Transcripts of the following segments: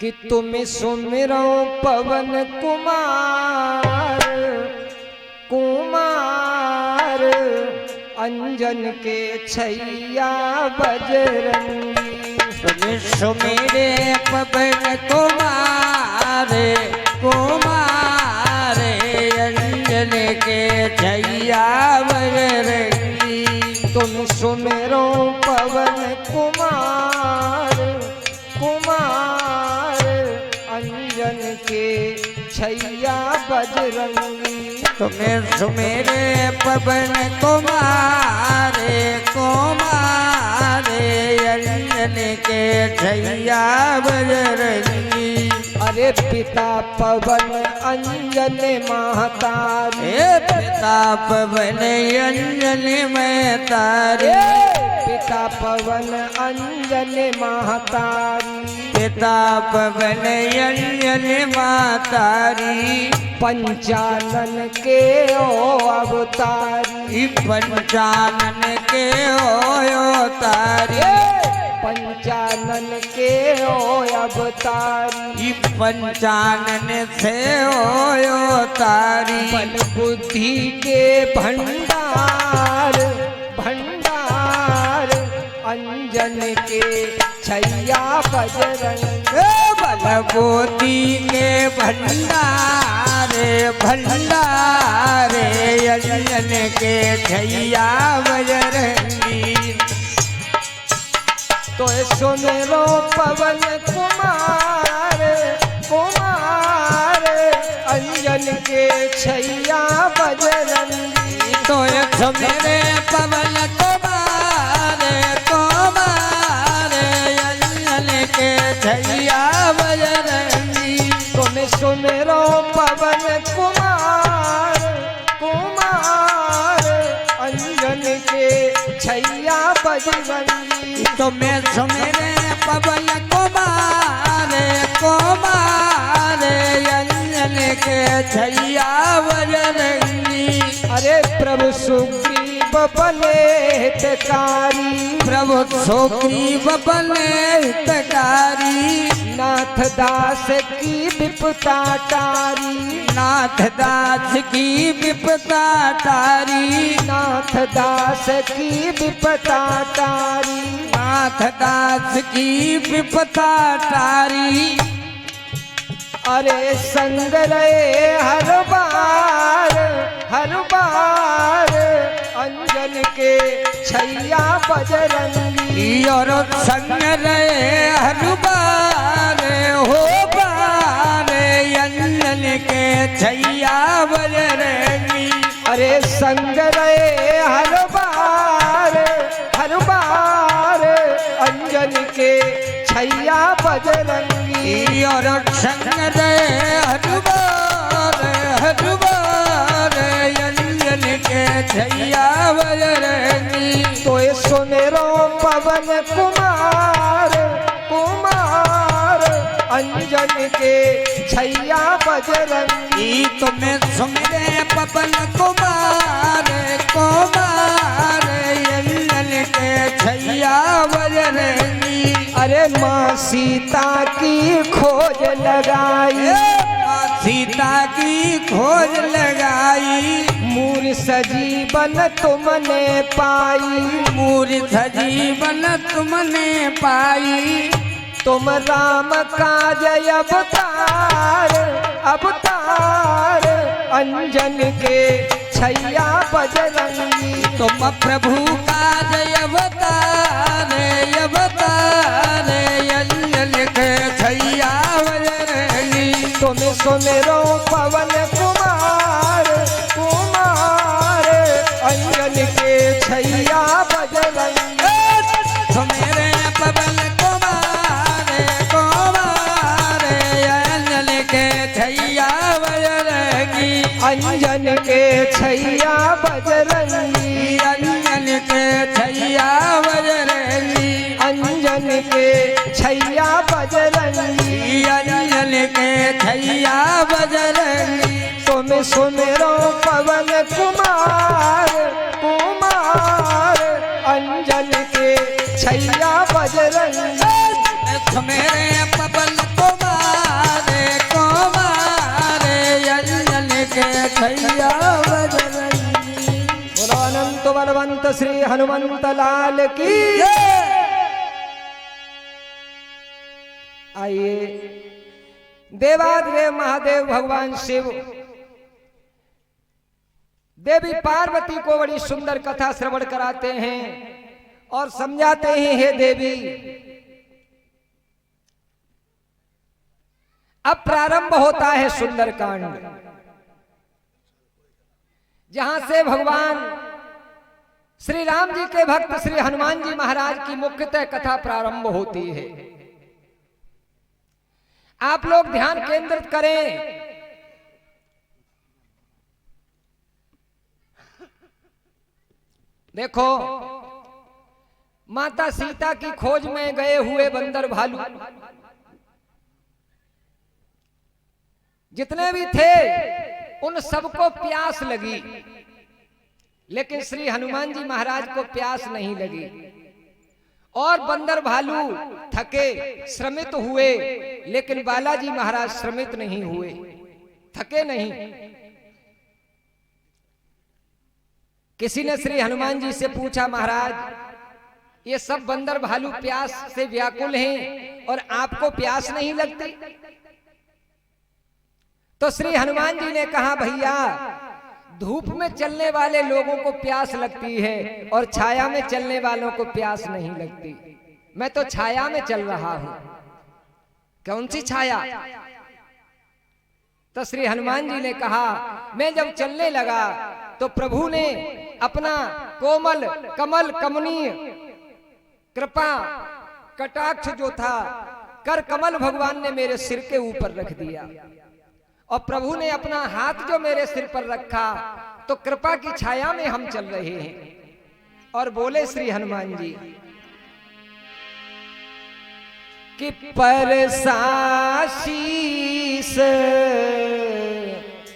कि तुम सुमिरो पवन कुमार कुमार अंजन के छैया बजरंगी। तुम सुमिरे पवन कुमार कुमार अंजन के छैया बजरंगी। तुम सुमिरो पवन कुमार कुमार अंजन के छैया बजरंगी। तुम्हें सुमेरे पवन कुमार कुमार अंजन के छैया बजरंगी। अरे पिता पवन अंजन महतारी, पिता पवन अंजन महतारी, पिता पवन अंजन महतारी, पिता पवन अंजन महतारी। पंचानन के ओ अवतारी, पंचानन के ओ तारी, पंचानन के ओ अवतारी। पंचानन से ओ तारी। बल बुद्धि के भंडार भंडार अंजन के छैया बजरंग। बल बुद्धि के भंडार भंडार अंजन के छैया बजरंगी। तो सुमिरो पवन कुमार कुमार अंजन के छैया बजरंगी। तो सुमिरे पवन कुमार कुमार अंजन के छैया बजरंगी। तुम सुमिरो पवन कुमार कुमार अंजन के छैया बजरंगी। तुम्हें सुमिरे पवन कुमार कुमार अंजन के छैया बजरंगी। अरे प्रभु सुग्रीव बने हितकारी, प्रभु सुग्रीव बने हितकारी। नाथ दास की विपदा टारी, नाथ दास की विपदा टारी, नाथ दास की विपदा टारी, नाथ दास की विपदा टारी। अरे संग रहे हर बार अंजन के छैया बजरंगी। और संग रहे हर बार हो बार अंजन के छैया बजरंगी। अरे संग रहे हर बार अंजन के छैया बजरंगी। और संग रहे हर बार अंजन के छैया बजरंगी। तो सुमिरो पवन कुमार कुमार अंजन के छैया बजरंगी। तुम्हें सुमिरे पवन कुमार कुमार अंजन के छैया बजरंगी। अरे माँ सीता की खोज लगाई, सीता की खोज लगाई। मूर सजीवन तुमने पाई, मूर सजीवन तुमने पाई। तुम राम काज अवतार अवतार अंजन के छैया बजरंगी। तुम प्रभु काज अवतार अवतार अंजन के छैया बजरंगी। तुम सुमिरो पवन कुमार कुमार अंजन के छैया बजरंगी। सुमिरे पवन कुमार कुमार अंजन के छैया बजरंगी। अंजन के छैया बजरंगी। अंजन के छैया बजरंगी। अंजन के छैया बजरंगी। अंजन के छैया बजरंगी। तुम सुमिरो पवन कुमार कुमार अंजन के छैया बजरंगी। सुमिरे पवन कुमार हनुमंत श्री हनुमंत लाल की। आइए देवाधिदेव महादेव भगवान शिव देवी पार्वती को बड़ी सुंदर कथा श्रवण कराते हैं और समझाते हैं, हे देवी अब प्रारंभ होता है सुंदरकांड, जहां से भगवान श्री राम जी के भक्त श्री हनुमान जी महाराज की मुख्यतः कथा प्रारंभ होती है। आप लोग ध्यान केंद्रित करें। देखो, माता सीता की खोज में गए हुए बंदर भालू जितने भी थे उन सबको प्यास लगी, लेकिन श्री हनुमान जी महाराज को प्यास नहीं लगी। और बंदर भालू थके श्रमित हुए, लेकिन बालाजी महाराज श्रमित नहीं हुए, थके नहीं। किसी ने श्री हनुमान जी से पूछा, महाराज ये सब बंदर भालू प्यास से व्याकुल हैं और आपको प्यास नहीं लगती? तो श्री हनुमान जी ने कहा, भैया धूप में चलने वाले लोगों को प्यास लगती है और छाया में चलने वालों को प्यास नहीं लगती। मैं तो छाया में चल रहा हूं। कौन सी छाया? तो श्री हनुमान जी ने कहा, मैं जब चलने लगा तो प्रभु ने अपना कोमल कमल कमनीय कृपा कटाक्ष जो था कर कमल भगवान ने मेरे सिर के ऊपर रख दिया, और प्रभु ने अपना हाथ जो मेरे सिर पर रखा तो कृपा की छाया में हम चल रहे हैं। और बोले श्री हनुमान जी कि परसाशीस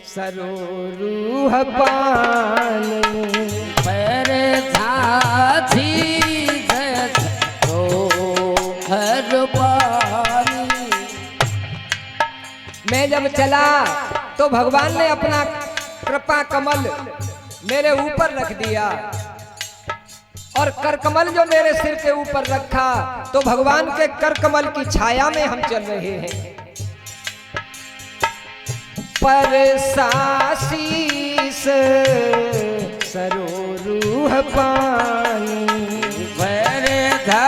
सरोरूह पान परसाशीस सरोहर पानी। मैं जब चला तो भगवान ने अपना कृपा कमल मेरे ऊपर रख दिया, और कर कमल जो मेरे सिर के ऊपर रखा तो भगवान के कर कमल की छाया में हम चल रहे हैं। परसाशीस सरोरूह पानी परसाशीस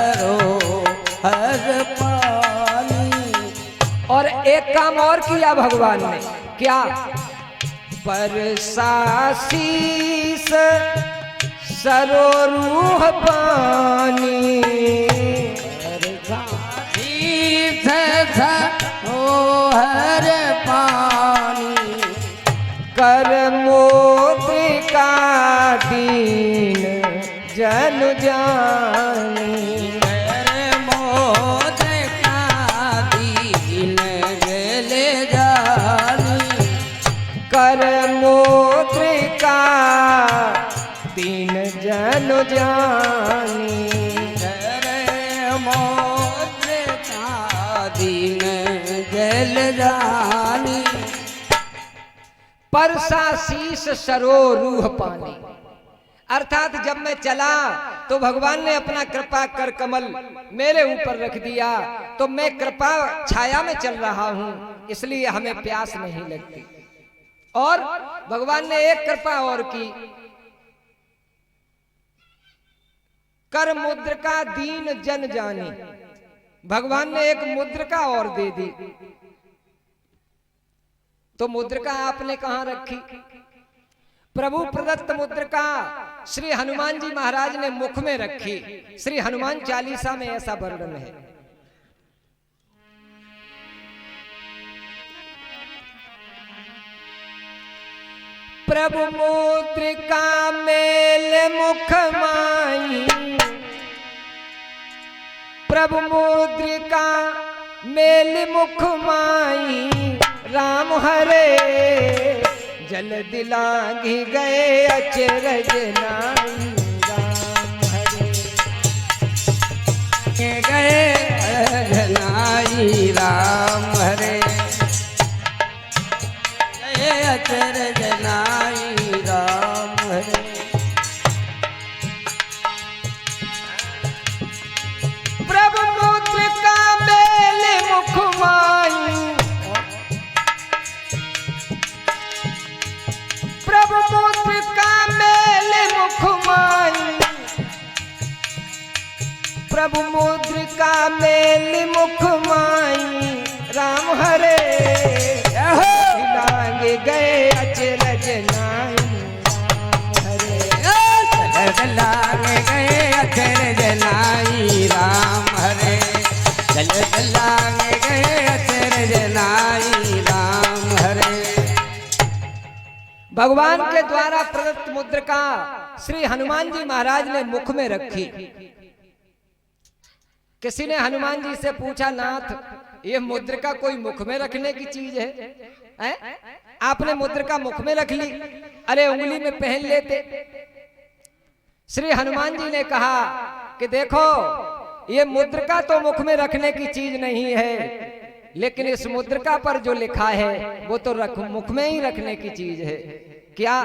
सरोहर पानी। और एक काम और किया भगवान ने, क्या? परसाशीस सरोरूह पानी परसाशीस सरोहर पानी कर मोद्रिका दीन जन जानी। कर मोद्रिका दीन जन जानी। कर मोद्रिका दीन जल जानी। परसाशीस सरोरूह पानी, अर्थात जब मैं चला तो भगवान ने अपना कृपा कर कमल मेरे ऊपर रख दिया, तो मैं कृपा छाया में चल रहा हूं, इसलिए हमें प्यास नहीं लगती। और भगवान ने एक कृपा और की, कर मुद्रिका दीन जन जानी। भगवान ने एक मुद्रिका और दे दी। तो मुद्रिका आपने कहां रखी? प्रभु प्रदत्त मुद्रिका श्री हनुमान जी महाराज ने मुख में रखी। श्री हनुमान चालीसा में ऐसा वर्णन है। प्रभु मुद्रिका मेल मुख माई, प्रभु मुद्रिका मेल मुख माई, राम हरे जल दिलांगी गए अचरज नाई। राम हरे गए जनाई राम हरे गए अचरज नाई राम लागे गए अचरज लाई राम हरे। भगवान के द्वारा प्रदत्त मुद्रिका श्री हनुमान जी महाराज ने मुख में रखी। किसी ने हनुमान जी से पूछा, नाथ ये मुद्रिका कोई मुख में रखने की चीज है? आपने मुद्रिका मुख में रख ली, अरे उंगली में पहन लेते। श्री हनुमान जी ने कहा कि देखो ये मुद्रिका तो मुख में रखने की चीज नहीं है, लेकिन इस मुद्रिका पर जो लिखा है वो तो मुख में ही रखने की चीज है। क्या?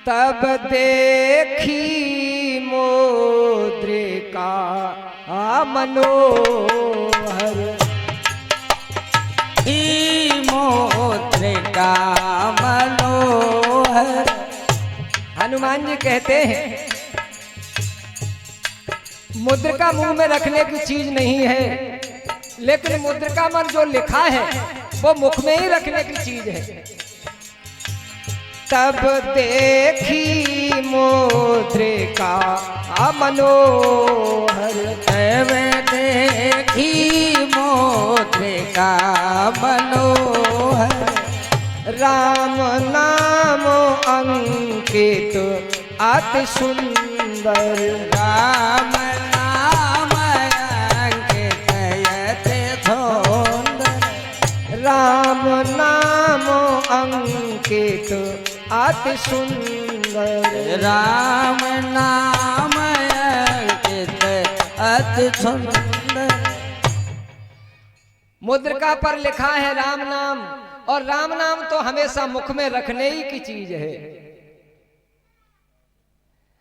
तब देखी मुद्रिका मनोहर, मुद्रिका मनोहर। हनुमान जी कहते हैं मुद्रिका मुंह में रखने की चीज नहीं है, लेकिन मुद्रिका पर जो लिखा है वो मुख में ही रखने की चीज है। तब देखी मुद्रिका मनोहर, तब देखी मुद्रिका मनोहर। राम नाम अंकित अति सुंदर, राम नाम अंकित अति सुंदर। राम नाम अंकित अति सुंदर, राम नाम अंकित अति सुंदर। मुद्रिका पर लिखा है राम नाम, और राम नाम तो हमेशा मुख में रखने ही की चीज है।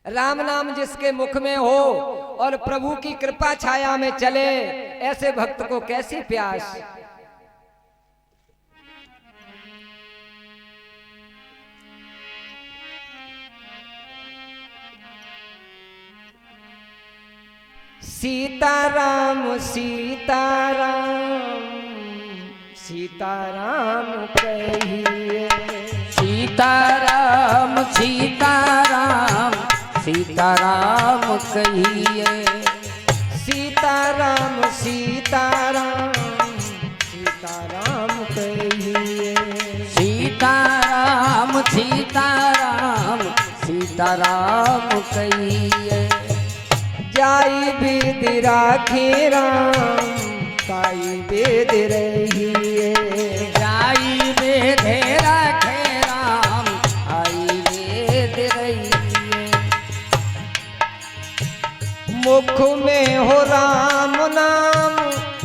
राम नाम जिसके मुख में हो और प्रभु की कृपा छाया में चले, ऐसे भक्त को कैसी प्यास। सीताराम सीताराम सीताराम कहिए, सीताराम सीताराम सीताराम कहिए। सीताराम सीताराम सीताराम कहिए, सीताराम सीताराम सीताराम कहिए। जाई बेद राखे राम ताई बेद रहिए, जाई बेद राखे राम आई बेद रहिए। मुख में हो राम नाम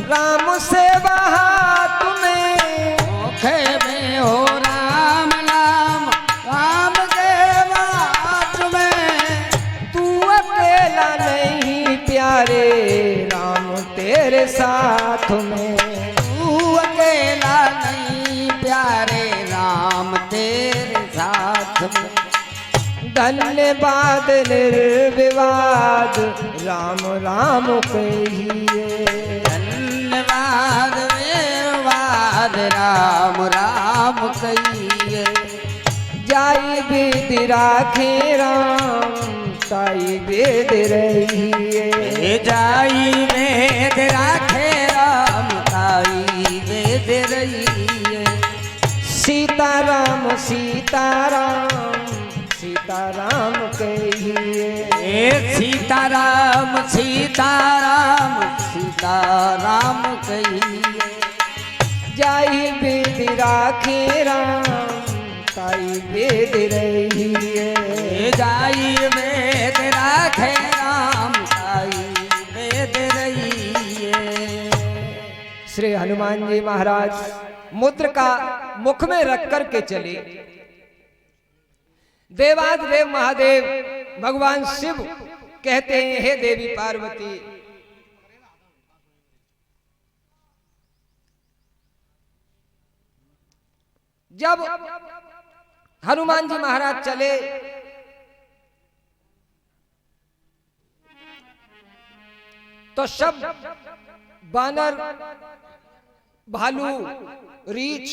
राम से बहात में, मुख में हो राम नाम राम के बात में। तू अकेला नहीं प्यारे राम तेरे साथ में, तू अकेला नहीं प्यारे राम तेरे साथ में। धन्यवाद निर्विवाद राम राम कहिए, धन्यवाद निर्वाद राम राम कहिए। जाई बेद राखे राम ताई बेद रहिए, जाई वेद राखे राम ताई वेद रहिए। सीताराम सीताराम सीताराम कहिए, सीताराम सीताराम सीताराम कहिए। जाई बेद राखे राम ताई बेद रहिए, जाई वेद राखे राम ताई वेद रहिए। श्री हनुमान जी महाराज मुद्रिका मुख में रख कर के चले। देवाधिदेव महादेव भगवान शिव कहते हैं, हे देवी पार्वती, जब हनुमान जी महाराज चले तो सब बानर भालू रीछ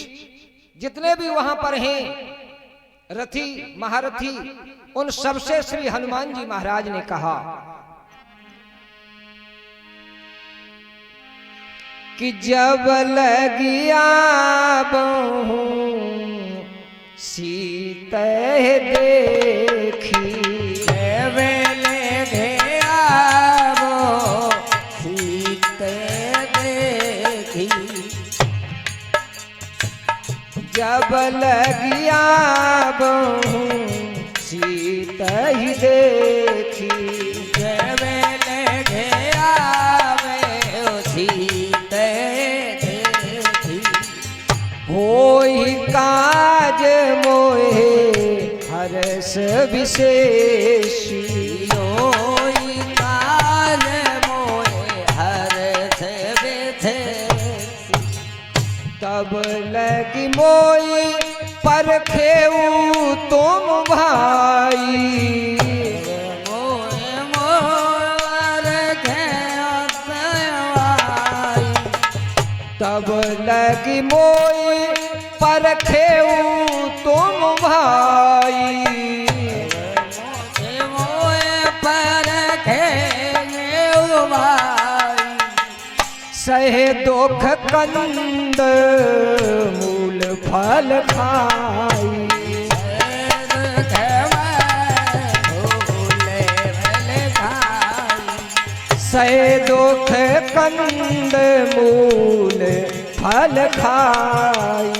जितने भी वहां पर हैं रथी महारथी उन सबसे श्री हनुमान जी महाराज ने कहा कि जब लगिया बहु सीते देखी वेले घेआवो सीते देखी जब लगिया बहु सीते देखी वेले घेआवे सीते देखी होई काज मोहे हरस विशेषी होई काल मोहे हरस विशेषी तब लगी मोई परखेऊ तुम भाई मोहे मोर घेआई तब लगी मोई परखेऊ तुम भाई मोहे पर घेआई सहे दुख कंद मूल फल खाई सहे दुख कंद मूल फल खाई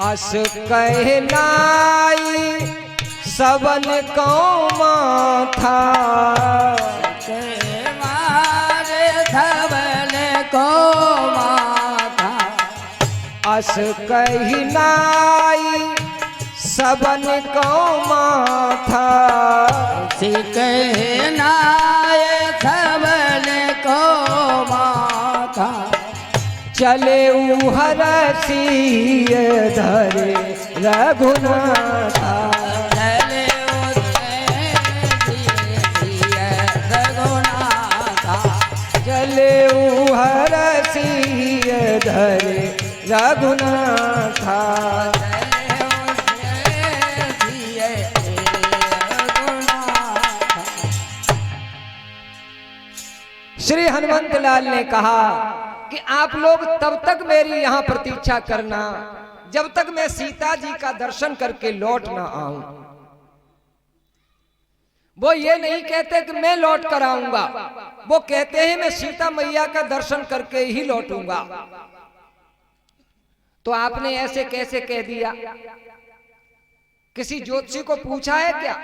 अस कहनाई सबन कौमा था मारे धवल को माथा अस कहनाई सबन कौमा था कहनाय धवल को माथा चले हरसिय धरे रघुनाथा चले हरसिय धरे रघुनाथा श्री हनुमंत लाल ने कहा कि आप लोग तब तक मेरी यहाँ प्रतीक्षा करना जब तक मैं सीता जी का दर्शन करके लौट ना आऊं। वो ये नहीं कहते कि मैं लौट कर आऊंगा, वो कहते हैं मैं सीता मैया का दर्शन करके ही लौटूंगा। तो आपने ऐसे कैसे कह दिया? किसी ज्योतिषी को पूछा है क्या?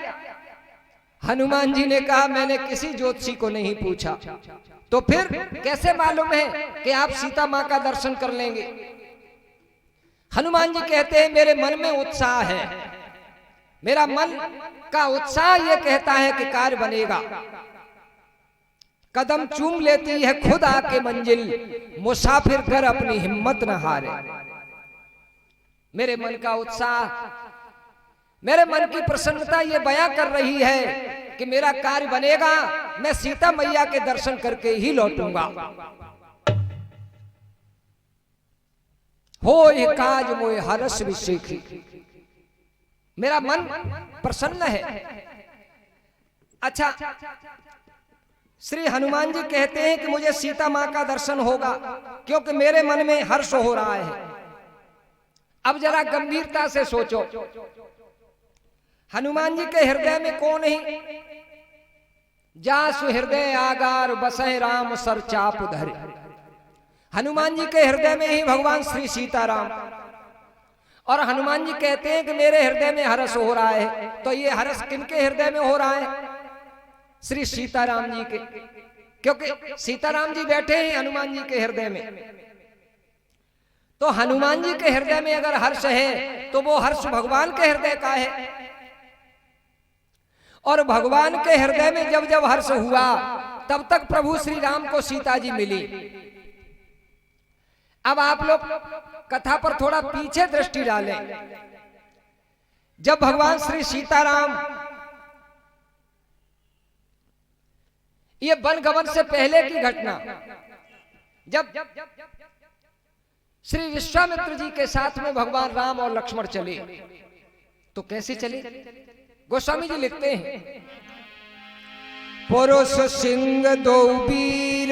हनुमान जी ने कहा मैंने किसी ज्योतिषी को नहीं पूछा। तो फिर कैसे मालूम है कि आप सीता मां का दर्शन कर लेंगे? हनुमान जी कहते हैं मेरे मन में उत्साह है, मेरा मन का उत्साह यह कहता है कि कार्य बनेगा। कदम चूम लेती है खुद आके मंजिल, मुसाफिर कर अपनी हिम्मत न हारे। मेरे मन का उत्साह, मेरे मन की प्रसन्नता ये बयां कर रही है कि मेरा कार्य बनेगा, मैं सीता मैया के दर्शन करके ही लौटूंगा। हो ये काज मोए हरस विशेखी, मेरा मन प्रसन्न है। अच्छा, श्री हनुमान जी कहते हैं कि मुझे सीता मां का दर्शन होगा क्योंकि मेरे मन में हर्ष हो रहा है। अब जरा गंभीरता से सोचो, हनुमान जी के हृदय में कौन है? जासु हृदय आगार बसै राम सर चाप धरे। हनुमान जी के हृदय में ही भगवान श्री सीताराम, और हनुमान जी कहते हैं कि मेरे हृदय में हर्ष हो रहा है। तो ये हर्ष किनके हृदय में हो रहा है? श्री सीताराम जी के, क्योंकि सीताराम जी बैठे हैं हनुमान जी के हृदय में। तो हनुमान जी के हृदय में अगर हर्ष है तो वो हर्ष भगवान के हृदय का है, और भगवान के हृदय में जब जब हर्ष हुआ तब तक प्रभु श्री राम को सीता जी मिली। अब आप लोग कथा पर थोड़ा पीछे दृष्टि डालें। जब भगवान श्री सीताराम ये वन गमन से पहले की घटना, जब श्री विश्वामित्र जी के साथ में भगवान राम और लक्ष्मण चले, तो कैसे चले? गोस्वामी जी लिखते हैं, पुरुष सिंह दो वीर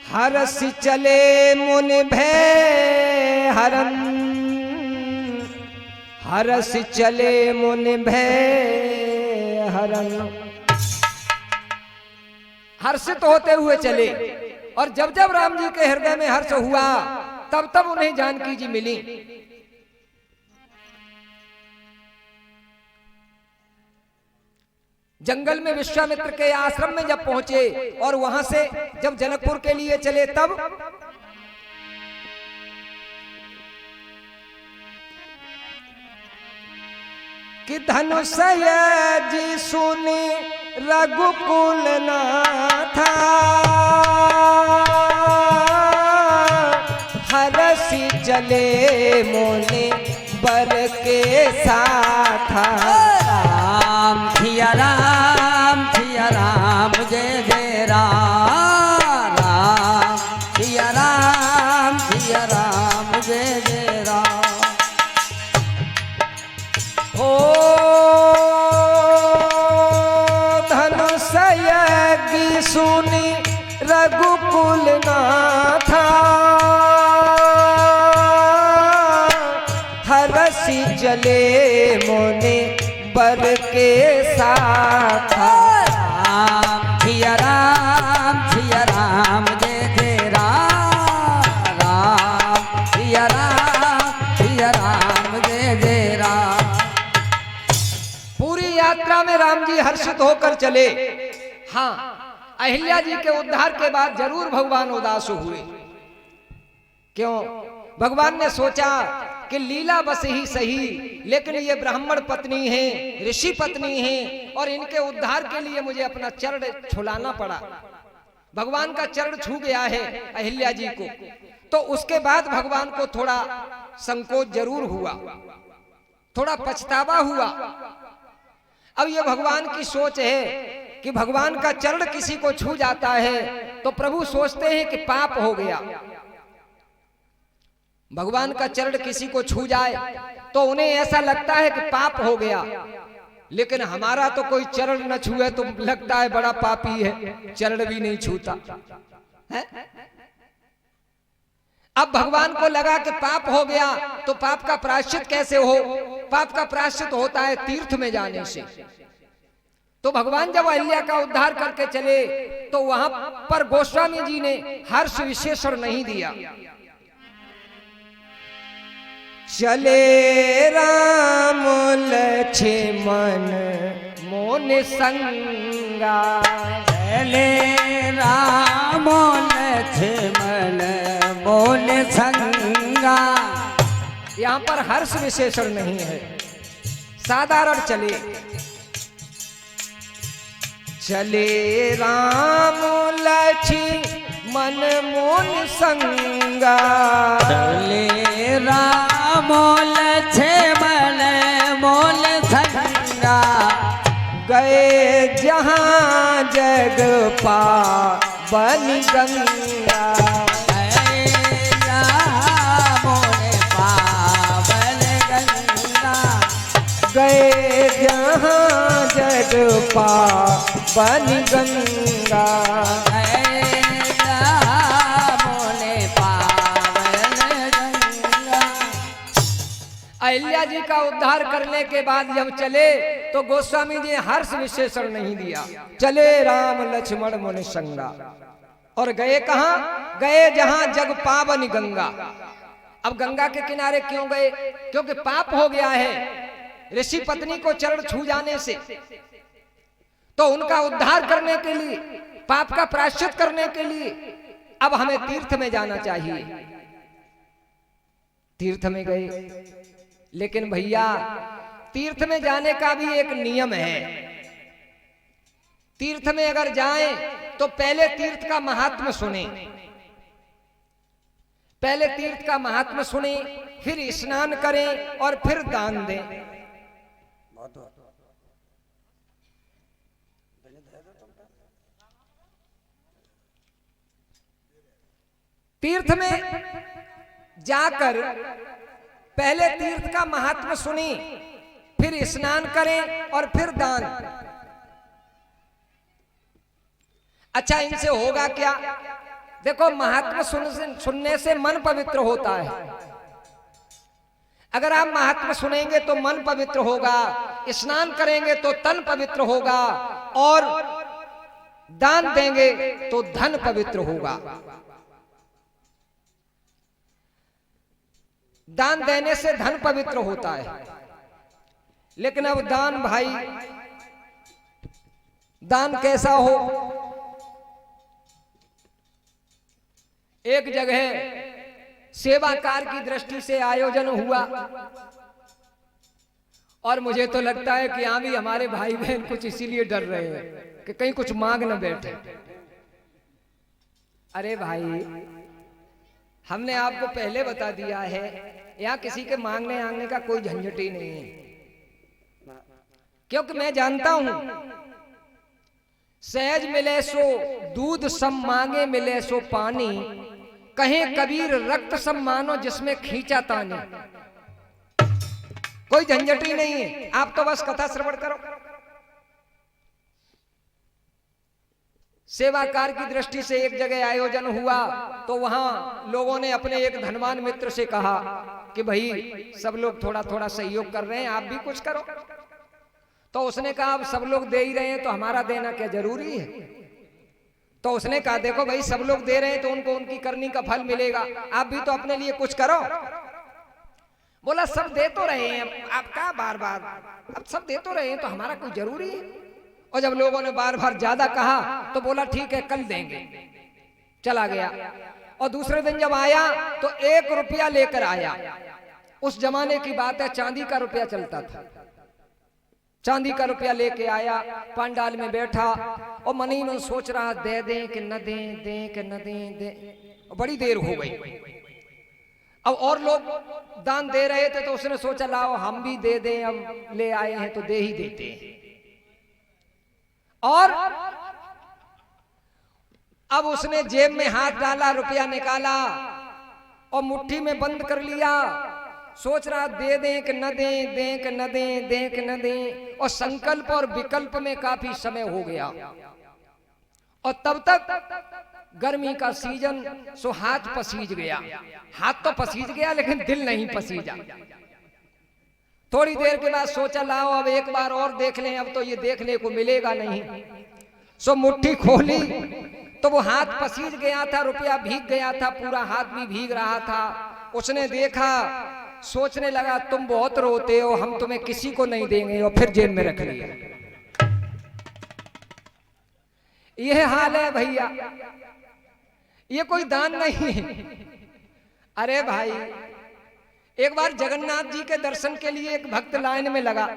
हरसि चले मुनि भय हरन, हरसि चले मुनि भय हरन। हर्षित होते हुए चले, और जब जब राम जी के हृदय में हर्ष हुआ तब तब उन्हें जानकी जी मिली। जंगल में विश्वामित्र के आश्रम में जब पहुंचे और वहां से जब जनकपुर के लिए चले, तब कि धनुषय जी सुने रघुकुल नाथा, हरसि चले मोने बर के साथा। राम सिया राम सिया राम जय जय राम, राम सिया राम जय जय राम। ओ धनुषयज्ञ सुनि रघुकुल नाथा, हरसि चले मोने बर के साथ। राम सिया राम जय जय राम, राम सिया राम जय जय राम। पूरी यात्रा में राम जी हर्षित होकर चले। हाँ, अहिल्या जी के उद्धार के बाद जरूर भगवान उदास हुए। क्यों? भगवान ने सोचा कि लीला बस ही सही, लेकिन ये ब्राह्मण पत्नी है, ऋषि पत्नी है, और इनके उद्धार के लिए मुझे अपना चरण छुलाना पड़ा। भगवान का चरण छू गया है अहिल्या जी को, तो उसके बाद भगवान को थोड़ा संकोच जरूर हुआ, थोड़ा पछतावा हुआ। अब ये भगवान की सोच है कि भगवान का चरण किसी को छू जाता है तो प्रभु सोचते हैं कि पाप हो गया। भगवान का चरण किसी को छू जाए तो उन्हें ऐसा लगता है कि पाप हो गया, लेकिन हमारा तो कोई चरण न छुए तो लगता है बड़ा पापी है, चरण भी नहीं छूता है। अब भगवान को लगा कि पाप हो गया, तो पाप का प्रायश्चित कैसे हो? पाप का प्रायश्चित होता है तीर्थ में जाने से। तो भगवान जब अहिल्या का उद्धार करके चले तो वहां पर गोस्वामी जी ने हर्ष विशेषण नहीं दिया। चले राम लक्ष्मण मोन संगा, चले राम लक्ष्मण मोन संगा। यहाँ पर हर्ष विशेषण नहीं है, साधारण चले। चले राम लक्ष्मण मोन संगा, चले राम लक्ष्मण मोन संगा। गए जहाँ जग पावन गंगा, गए जहाँ जग पावन गंगा। अहिल्या जी का उद्धार करने के बाद जब चले तो गोस्वामी जी हर्ष विशेषण नहीं दिया। चले राम लक्ष्मण मुनि संगा, और गए कहाँ? गए जहाँ जग पावन गंगा। अब गंगा के किनारे क्यों गए? क्योंकि पाप हो गया है ऋषि पत्नी को चरण छू जाने से, तो उनका उद्धार करने के लिए, पाप का प्रायश्चित करने के लिए अब हमें तीर्थ में जाना चाहिए। तीर्थ में गए, लेकिन भैया तीर्थ में जाने का भी एक नियम है। तीर्थ में अगर जाएं तो पहले तीर्थ का महात्म्य सुने, पहले तीर्थ का महात्म्य सुने, फिर स्नान करें और फिर दान दें। तीर्थ में जाकर पहले तीर्थ का महात्म्य सुनी, फिर स्नान करें और फिर दान। अच्छा, इनसे होगा क्या? देखो, महात्म्य सुनने से मन पवित्र होता है। अगर आप महात्म्य सुनेंगे तो मन पवित्र होगा, स्नान करेंगे तो तन पवित्र होगा, और दान देंगे तो धन पवित्र होगा। दान देने से धन पवित्र होता है। लेकिन अब दान भाई, दान कैसा हो? एक जगह सेवाकार की दृष्टि से आयोजन हुआ, और मुझे तो लगता है कि यहाँ भी हमारे भाई बहन कुछ इसीलिए डर रहे हैं कि कहीं कुछ मांग न बैठे। अरे भाई, हमने आपको पहले बता दिया है, यहाँ किसी के मांगने आंगने का कोई झंझट ही नहीं है। क्योंकि मैं जानता हूं, सहज मिले सो दूध सम मांगे मिले सो पानी, कहे कबीर रक्त सम मानो जिसमें खींचा तानी। कोई झंझट ही नहीं है, आप तो बस कथा श्रवण करो। सेवाकार की दृष्टि से एक जगह आयोजन हुआ, तो वहां लोगों ने अपने एक धनवान मित्र से कहा कि भाई सब लोग थोड़ा थोड़ा सहयोग कर रहे हैं, आप भी कुछ करो। तो उसने कहा, अब सब लोग दे ही रहे हैं तो हमारा देना क्या जरूरी है? तो उसने कहा, देखो भाई, सब लोग दे रहे हैं तो उनको उनकी करनी का फल मिलेगा, आप भी तो अपने लिए कुछ करो। बोला, सब दे तो रहे हैं, आप क्या बार बार, अब सब दे तो रहे हैं तो हमारा कोई जरूरी है? और जब लोगों ने बार बार ज्यादा कहा तो बोला, ठीक है कल देंगे। चला गया, और दूसरे दिन जब आया तो 1 रुपया लेकर आया। उस जमाने की बात है, चांदी का रुपया चलता था। चांदी का रुपया लेके आया, पंडाल में बैठा, और मनी में सोच रहा, दे दें कि न दें, दें कि न दें, दें। बड़ी देर हो गई। अब और लोग दान दे रहे थे, तो उसने सोचा, लाओ हम भी दे दें, अब ले आए हैं तो दे ही देते हैं। और अब उसने जेब में हाथ डाला, रुपया निकाला और मुट्ठी में बंद कर लिया। सोच रहा, दे दें कि न दें, दें कि न दें, दें कि न दें। और संकल्प और विकल्प में काफी समय हो गया, और तब तक गर्मी का सीजन, सो हाथ पसीज गया। हाथ तो पसीज गया लेकिन दिल नहीं पसीजा। थोड़ी देर के बाद सोचा, लाओ अब एक बार और देख लें, अब तो ये देखने को मिलेगा नहीं। सो मुट्ठी खोली तो वो हाथ पसीज गया था, रुपया भीग गया था, पूरा हाथ भी भीग रहा था। उसने देखा, सोचने लगा, तुम बहुत रोते हो, हम तुम्हें किसी को नहीं देंगे, और फिर जेब में रख लिया। यह हाल है भैया, ये कोई दान नहीं है। अरे भाई, एक बार जगन्नाथ जी के दर्शन के लिए एक भक्त लाइन में लगा।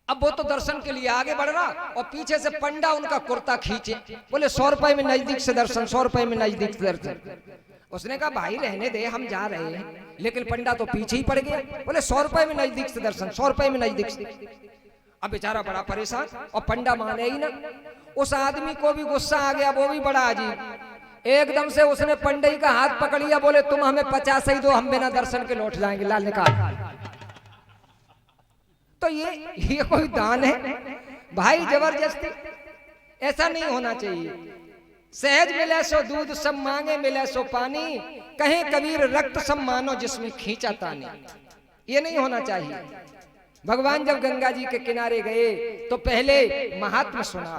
अब वो तो दर्शन के लिए आगे बढ़ रहा, और पीछे से पंडा उनका कुर्ता खींचे, बोले 100 रुपए में नजदीक से दर्शन, 100 रुपए में नजदीक से दर्शन। उसने कहा, भाई रहने दे, हम जा रहे हैं। लेकिन पंडा तो पीछे ही पड़ गया, बोले 100 रुपए में नजदीक से दर्शन, 100 रुपए में नजदीक से। अब बेचारा बड़ा परेशान, और पंडा माने ही ना। उस आदमी को भी गुस्सा आ गया, वो भी बड़ा अजीब। एकदम से उसने पंडित का हाथ पकड़ लिया, बोले तुम हमें 50 ही दो, हम बिना दर्शन के लौट जाएंगे, लाल निकाल। तो ये कोई दान है भाई? जबरदस्ती ऐसा नहीं होना चाहिए। सहज मिले सो दूध सब मांगे मिले सो पानी, कहे कबीर रक्त सब मानो जिसमें खींचा तानी। ये नहीं होना चाहिए। भगवान जब गंगा जी के किनारे गए तो पहले महात्मा सुना,